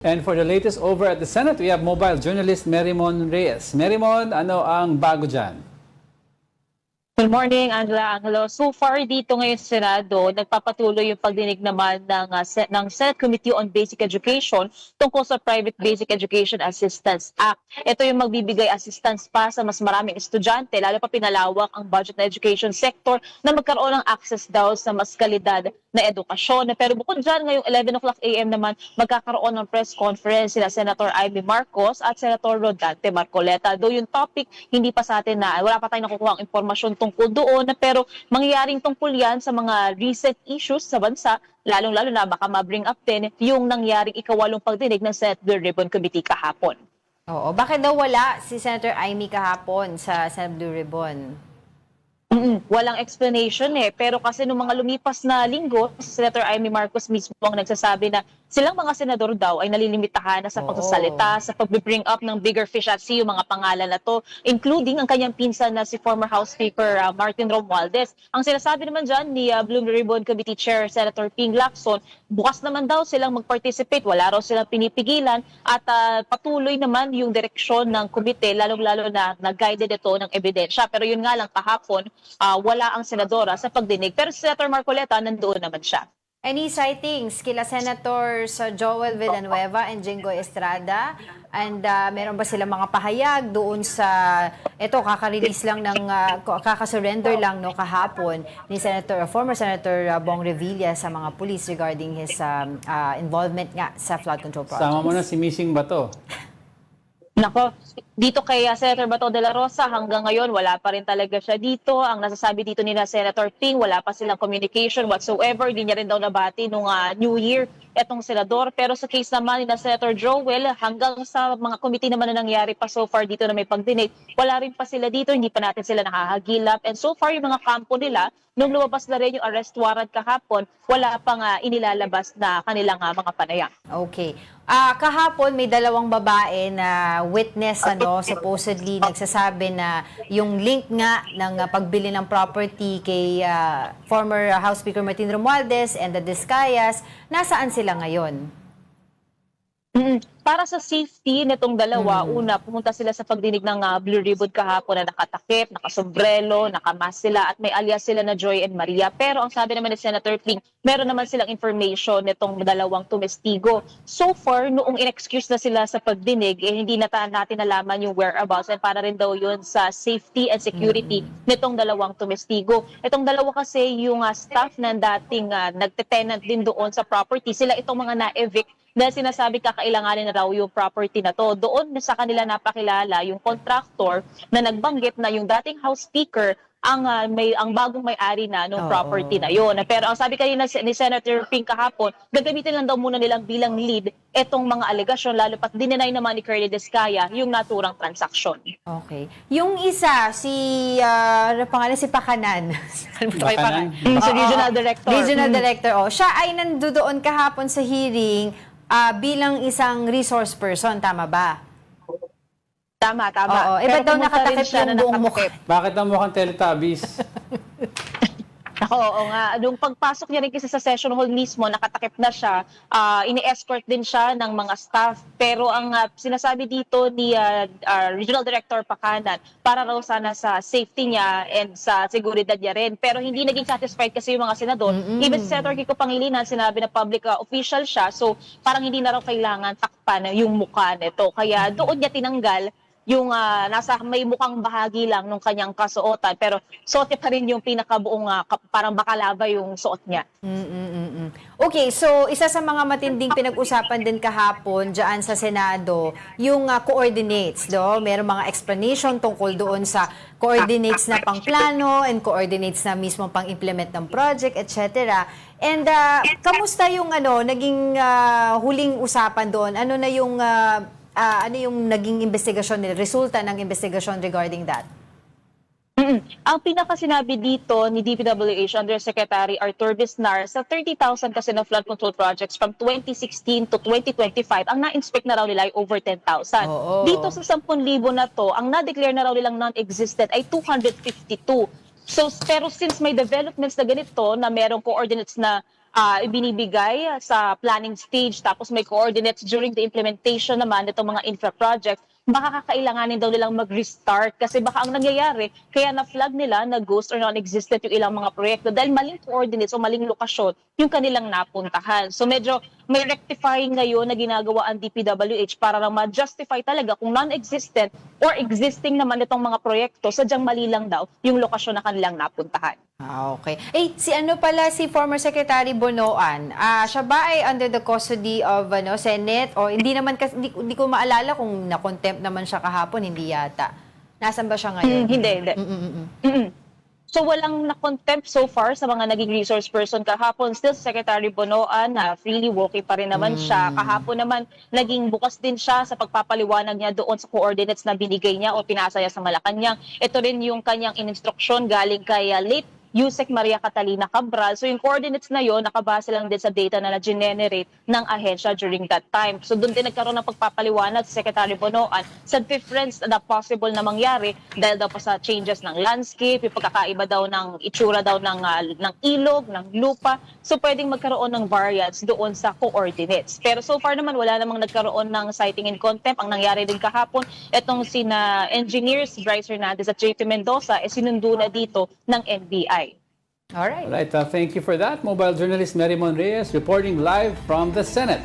And for the latest over at the Senate, we have mobile journalist Merrimon Reyes. Merrimon, ano ang bago dyan? Good morning, Angelo. So far dito ngayon sa Senado, nagpapatuloy yung pagdinig naman ng Senate Committee on Basic Education tungkol sa Private Basic Education Assistance Act. Ito yung magbibigay assistance pa sa mas maraming estudyante, lalo pa pinalawak ang budget na education sector na magkaroon ng access daw sa mas kalidad na edukasyon. Pero bukod dyan, ngayong 11 o'clock AM naman, magkakaroon ng press conference sila Senator Amy Marcos at Senator Rodante Marcoleta. Though yung topic, hindi pa sa atin na, wala pa tayong nakukuha ang impormasyon tungkol doon, pero mangyayaring tungkol yan sa mga recent issues sa bansa, lalong-lalo na baka ma-bring up din yung nangyaring ikawalong pagdinig ng Senate Blue Ribbon Committee kahapon. Oo, bakit daw wala si Senator Amy kahapon sa Senate Blue Ribbon? Walang explanation pero kasi nung mga lumipas na linggo, si Senator Amy Marcos mismo ang nagsasabi na silang mga senador daw ay nalilimitahan na sa pagsasalita, sa pag-bring up ng bigger fish at sea, yung mga pangalan na to, including ang kanyang pinsan na si former House Speaker Martin Romualdez. Ang sinasabi naman dyan ni Blue Ribbon Committee Chair Senator Ping Lacson, bukas naman daw silang mag-participate, wala raw silang pinipigilan at patuloy naman yung direksyon ng komite, lalong-lalo na nag-guided ito ng ebidensya. Pero yun nga lang kahapon, wala ang senadora sa pagdinig. Pero si Senator Marcoleta, nandoon naman siya. Any sightings kila Senators Joel Villanueva and Jinggoy Estrada? And meron ba sila mga pahayag doon sa, kaka-release lang ng, kaka-surrender lang no, kahapon ni former Senator Bong Revilla sa mga police regarding his involvement nga sa flood control project? Sama mo na si Missing Bato. Nako, dito kay Senator Bato de la Rosa, hanggang ngayon wala pa rin talaga siya dito. Ang nasasabi dito ni Senator Ping, wala pa silang communication whatsoever. Hindi niya rin daw nabati nung New Year etong senador. Pero sa case naman ni Senator Joel, hanggang sa mga committee naman na nangyari pa so far dito na may pagdinig, wala rin pa sila dito, hindi pa natin sila nakahagilap. And so far yung mga kampo nila, nung lumabas na rin yung arrest warrant kahapon, wala pang inilalabas na kanilang mga panayam. Okay. Kahapon may dalawang babae na witness supposedly nagsasabi na yung link nga ng pagbili ng property kay former House Speaker Martin Romualdez and the Discayas, nasaan sila ngayon? Para sa safety nitong dalawa, una, pumunta sila sa pagdinig ng Blue Ribbon kahapon na nakatakip, nakasombrelo, nakamask sila at may alias sila na Joy and Maria. Pero ang sabi naman ni Senator Ping, meron naman silang information nitong dalawang tumestigo. So far, noong in-excuse na sila sa pagdinig, hindi natin nalaman yung whereabouts and para rin daw yun sa safety and security nitong dalawang tumestigo. Itong dalawa kasi yung staff na dating nagte-tenant din doon sa property, sila itong mga na-evict na sinasabi kakailanganin na raw yung property na to. Doon sa kanila napakilala yung contractor na nagbanggit na yung dating House Speaker ang bagong may-ari na ng property na yon. Pero ang sabi kanina ni Senator Ping kahapon, gagamitin lang daw muna nilang bilang lead etong mga alegasyon, lalo pat dinenay naman ni Curly Descaya yung naturang transaksyon. Okay. Yung isa, si Pakanan. Pakanan. Si Regional Director. Regional Director, siya ay nandoon kahapon sa hearing bilang isang resource person, tama ba? Tama. Oo. Ba't daw nakatakip yung buong mukha? Bakit ang mukhang Teletubbies? Oo nga. Nung pagpasok niya rin kasi sa session hall mismo, nakatakip na siya. Ini-escort din siya ng mga staff. Pero ang sinasabi dito ni Regional Director Pakanan, para raw sana sa safety niya and sa seguridad niya rin. Pero hindi naging satisfied kasi yung mga senador. Even si Senator Kiko Pangilinan, sinabi na public official siya. So parang hindi na raw kailangan takpan yung mukha nito. Kaya doon niya tinanggal yung nasa may mukhang bahagi lang ng kanyang kasuotan, pero suot niya pa rin yung pinakabuong parang bakalaba yung suot niya. Okay, so isa sa mga matinding pinag-usapan din kahapon dyan sa Senado, yung coordinates, Merong mga explanation tungkol doon sa coordinates na pangplano and coordinates na mismo pang-implement ng project, etc. And kamusta yung naging huling usapan doon? Ano yung naging investigasyon nila, resulta ng investigasyon regarding that? Ang pinaka-sinabi dito ni DPWH Undersecretary Arthur Bisnar, sa 30,000 kasi na flood control projects from 2016 to 2025, ang na-inspect na raw nila ay over 10,000. Dito sa 10,000 na to, ang na-declare na raw nilang non-existent ay 252. So, pero since may developments na ganito, na merong coordinates na ibinibigay sa planning stage, tapos may coordinates during the implementation naman nitong mga infra projects, baka kakailanganin daw nilang mag-restart kasi baka ang nangyayari, kaya na-flag nila na ghost or non-existent yung ilang mga proyekto dahil maling coordinates o maling lokasyon yung kanilang napuntahan. So medyo may rectifying ngayon na ginagawa ang DPWH para lang ma-justify talaga kung non-existent or existing naman itong mga proyekto, sadyang mali lang daw yung lokasyon na kanilang napuntahan. Okay. Si ano pala si former Secretary Bonoan? Siya ba ay under the custody of Senate o hindi naman kasi hindi ko maalala kung na-contempt naman siya kahapon, hindi yata. Nasaan ba siya ngayon? Hindi. So walang na-contempt so far sa mga naging resource person kahapon. Still Secretary Bonoan, freely working pa rin naman siya. Kahapon naman naging bukas din siya sa pagpapaliwanag niya doon sa coordinates na binigay niya o pinasa niya sa Malacanang. Ito rin yung kanyang instruction galing kay late Yusek Maria Catalina Cabral. So yung coordinates na yon nakabase lang din sa data na na-generate ng ahensya during that time. So doon din nagkaroon ng pagpapaliwanag sa Secretary Bonoan sa difference na possible na mangyari dahil daw pa sa changes ng landscape, yung pagkakaiba daw ng itsura daw ng ilog, ng lupa. So pwedeng magkaroon ng variance doon sa coordinates. Pero so far naman wala namang nagkaroon ng citing in contempt. Ang nangyari din kahapon, etong sina engineers Bryce Hernandez at JP Mendoza sinundo na dito ng NBI. Alright. Alright, thank you for that. Mobile journalist Mary Mon Reyes reporting live from the Senate.